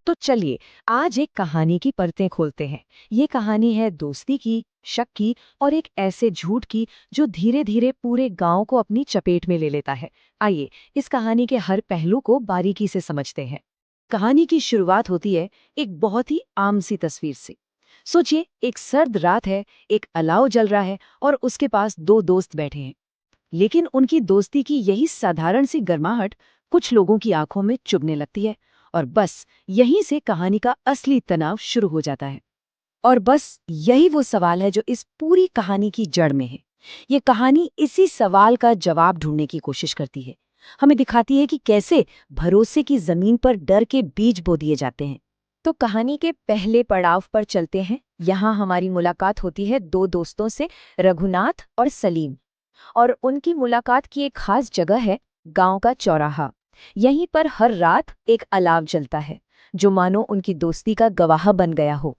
तो चलिए आज एक कहानी की परतें खोलते हैं। ये कहानी है दोस्ती की, शक की और एक ऐसे झूठ की जो धीरे धीरे पूरे गांव को अपनी चपेट में ले लेता है। आइए इस कहानी के हर पहलू को बारीकी से समझते हैं। कहानी की शुरुआत होती है एक बहुत ही आम सी तस्वीर से। सोचिए एक सर्द रात है, एक अलाव जल रहा है और उसके पास दो दोस्त बैठे हैं। लेकिन उनकी दोस्ती की यही साधारण सी गर्माहट कुछ लोगों की आंखों में चुभने लगती है और बस यहीं से कहानी का असली तनाव शुरू हो जाता है। और बस यही वो सवाल है जो इस पूरी कहानी की जड़ में है। ये कहानी इसी सवाल का जवाब ढूंढने की कोशिश करती है। हमें दिखाती है कि कैसे भरोसे की जमीन पर डर के बीज बो दिए जाते हैं। तो कहानी के पहले पड़ाव पर चलते हैं। यहाँ हमारी मुलाकात होती है दो दोस्तों से, रघुनाथ और सलीम। और उनकी मुलाकात की एक खास जगह है गांव का चौराहा। यहीं पर हर रात एक अलाव जलता है जो मानो उनकी दोस्ती का गवाह बन गया हो।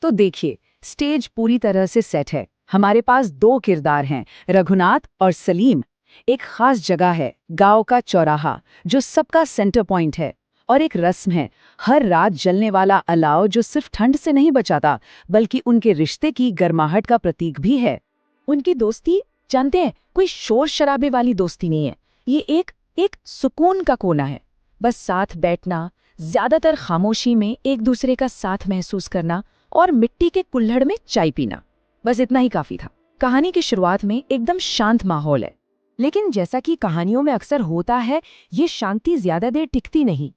तो देखिए स्टेज पूरी तरह से सेट है। हमारे पास दो किरदार हैं, रघुनाथ और सलीम। एक खास जगह है गांव का चौराहा जो सबका सेंटर पॉइंट है। और एक रस्म है, हर रात जलने वाला अलाव जो सिर्फ ठंड से नहीं बचाता बल्कि उनके रिश्ते की गर्माहट का प्रतीक भी है। उनकी दोस्ती, जानते हैं, कोई शोर शराबे वाली दोस्ती नहीं है। ये एक सुकून का कोना है। बस साथ बैठना, ज्यादातर खामोशी में एक दूसरे का साथ महसूस करना और मिट्टी के कुल्हड़ में चाय पीना, बस इतना ही काफी था। कहानी की शुरुआत में एकदम शांत माहौल है, लेकिन जैसा कि कहानियों में अक्सर होता है, ये शांति ज्यादा देर टिकती नहीं।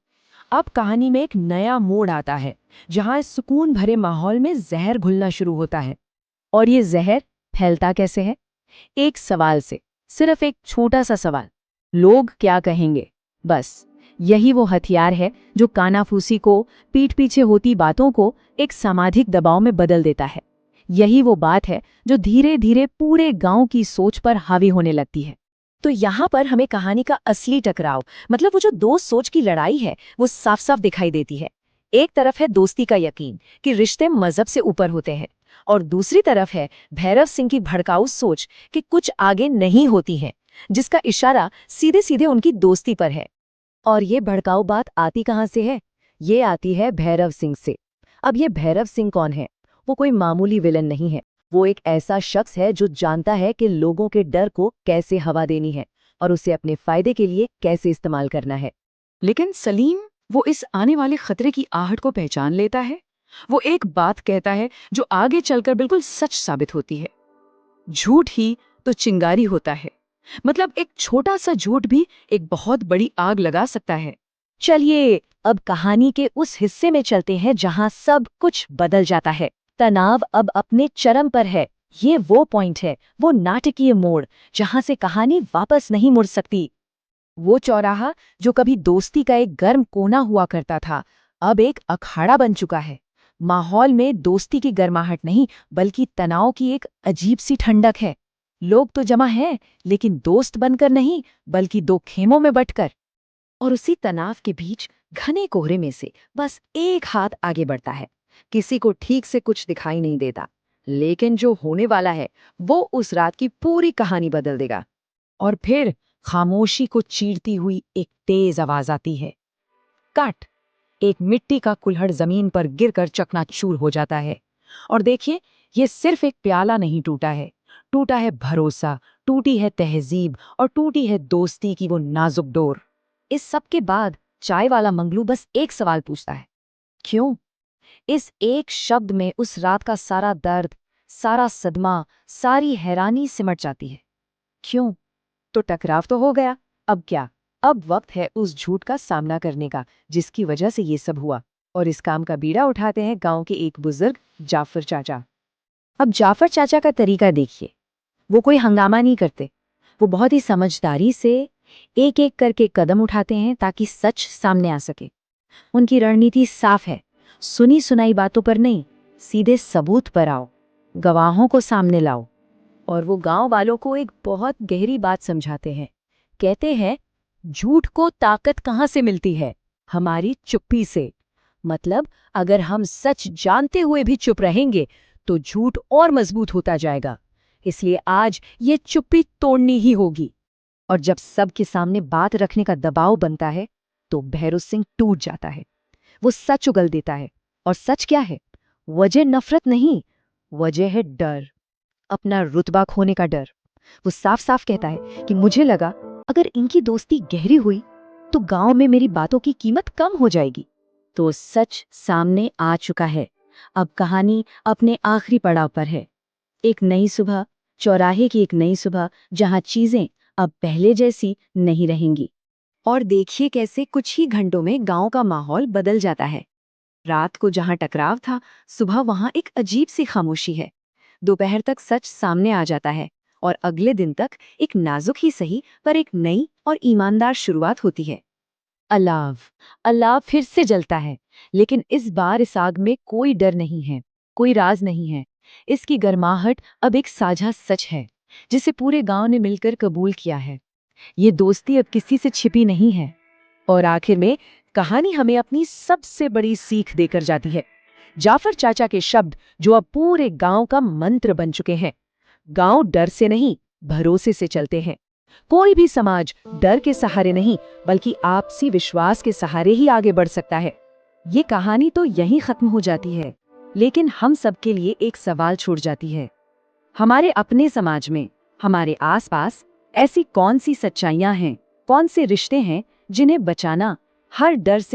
अब कहानी में एक नया मोड़ आता है जहां इस सुकून भरे माहौल में जहर घुलना शुरू होता है। और ये जहर फैलता कैसे है? एक सवाल से, सिर्फ एक छोटा सा सवाल, लोग क्या कहेंगे। बस यही वो हथियार है जो कानाफूसी को, पीठ पीछे होती बातों को एक सामाजिक दबाव में बदल देता है। यही वो बात है जो धीरे धीरे पूरे गांव की सोच पर हावी होने लगती है। तो यहाँ पर हमें कहानी का असली टकराव, मतलब वो जो दो सोच की लड़ाई है, वो साफ साफ दिखाई देती है। एक तरफ है दोस्ती का यकीन कि रिश्ते मजहब से ऊपर होते हैं, और दूसरी तरफ है भैरव सिंह की भड़काऊ सोच कि कुछ आगे नहीं होती है, जिसका इशारा सीधे सीधे उनकी दोस्ती पर है। और ये भड़काऊ बात आती कहाँ से है? ये आती है भैरव सिंह से। अब ये भैरव सिंह कौन है? वो कोई मामूली विलन नहीं है। वो एक ऐसा शख्स है जो जानता है कि लोगों के डर को कैसे हवा देनी है और उसे अपने फायदे के लिए कैसे इस्तेमाल करना है। लेकिन सलीम, वो इस आने वाले खतरे की आहट को पहचान लेता है। वो एक बात कहता है जो आगे चलकर बिल्कुल सच साबित होती है। झूठ ही तो चिंगारी होता है। मतलब एक छोटा सा झूठ भी एक बहुत बड़ी आग लगा सकता है। चलिए अब कहानी के उस हिस्से में चलते हैं जहां सब कुछ बदल जाता है। तनाव अब अपने चरम पर है। ये वो पॉइंट है, वो नाटकीय मोड़ जहां से कहानी वापस नहीं मुड़ सकती। वो चौराहा जो कभी दोस्ती का एक गर्म कोना हुआ करता था, अब एक अखाड़ा बन चुका है। माहौल में दोस्ती की गर्माहट नहीं, बल्कि तनाव की एक अजीब सी ठंडक है। लोग तो जमा हैं, लेकिन दोस्त बनकर नहीं, बल्कि दो खेमों में बंटकर। और उसी तनाव के बीच घने कोहरे में से बस एक हाथ आगे बढ़ता है। किसी को ठीक से कुछ दिखाई नहीं देता, लेकिन जो होने वाला है वो उस रात की पूरी कहानी बदल देगा। और फिर खामोशी को चीरती हुई एक तेज आवाज आती है, कट। एक मिट्टी का कुल्हड़ जमीन पर गिरकर चकनाचूर हो जाता है। और देखिए, ये सिर्फ एक प्याला नहीं टूटा है, टूटा है भरोसा, टूटी है तहजीब और टूटी है दोस्ती की वो नाजुक डोर। इस सब के बाद चाय वाला मंगलू बस एक सवाल पूछता है, क्यों? इस एक शब्द में उस रात का सारा दर्द, सारा सदमा, सारी हैरानी सिमट जाती है। क्यों? तो टकराव तो हो गया, अब क्या? अब वक्त है उस झूठ का सामना करने का जिसकी वजह से ये सब हुआ। और इस काम का बीड़ा उठाते हैं गांव के एक बुजुर्ग, जाफर चाचा। अब जाफर चाचा का तरीका देखिए। वो कोई हंगामा नहीं करते। वो बहुत ही समझदारी से एक एक करके कदम उठाते हैं ताकि सच सामने आ सके। उनकी रणनीति साफ है, सुनी सुनाई बातों पर नहीं, सीधे सबूत पर आओ, गवाहों को सामने लाओ। और वो गांव वालों को एक बहुत गहरी बात समझाते हैं। कहते हैं, झूठ को ताकत कहाँ से मिलती है? हमारी चुप्पी से। मतलब अगर हम सच जानते हुए भी चुप रहेंगे तो झूठ और मजबूत होता जाएगा। इसलिए आज ये चुप्पी तोड़नी ही होगी। और जब सबके सामने बात रखने का दबाव बनता है तो भैरव सिंह टूट जाता है। वो सच उगल देता है। और सच क्या है? वजह नफरत नहीं, वजह है डर, अपना रुतबा खोने का डर। वो साफ साफ कहता है कि मुझे लगा अगर इनकी दोस्ती गहरी हुई तो गांव में मेरी बातों की कीमत कम हो जाएगी। तो सच सामने आ चुका है। अब कहानी अपने आखिरी पड़ाव पर है। एक नई सुबह, चौराहे की एक नई सुबह, जहां चीजें अब पहले जैसी नहीं रहेंगी। और देखिए कैसे कुछ ही घंटों में गांव का माहौल बदल जाता है। रात को जहां टकराव था, सुबह वहां एक अजीब सी खामोशी है। दोपहर तक सच सामने आ जाता है और अगले दिन तक एक नाजुक ही सही पर एक नई और ईमानदार शुरुआत होती है। अलाव अलाव फिर से जलता है, लेकिन इस बार इस आग में कोई डर नहीं है, कोई राज नहीं है। इसकी गर्माहट अब एक साझा सच है, जिसे पूरे गांव ने मिलकर कबूल किया है। ये दोस्ती अब किसी से छिपी नहीं है। और आखिर में कहानी हमें अपनी सबसे बड़ी सीख देकर जाती है। जाफर चाचा के शब्द जो अब पूरे गांव का मंत्र बन चुके हैं। गांव डर से नहीं, भरोसे से चलते हैं। कोई भी समाज डर के सहारे नहीं, बल्कि आपसी विश्वास के सहारे ही आगे बढ़ सकता है। ये कहानी तो यहीं खत्म हो जाती है, लेकिन हम सबके लिए एक सवाल छोड़ जाती है। हमारे अपने समाज में, हमारे आसपास ऐसी कौन सी सच्चाइयां हैं, कौन से रिश्ते हैं जिन्हें बचाना हर डर से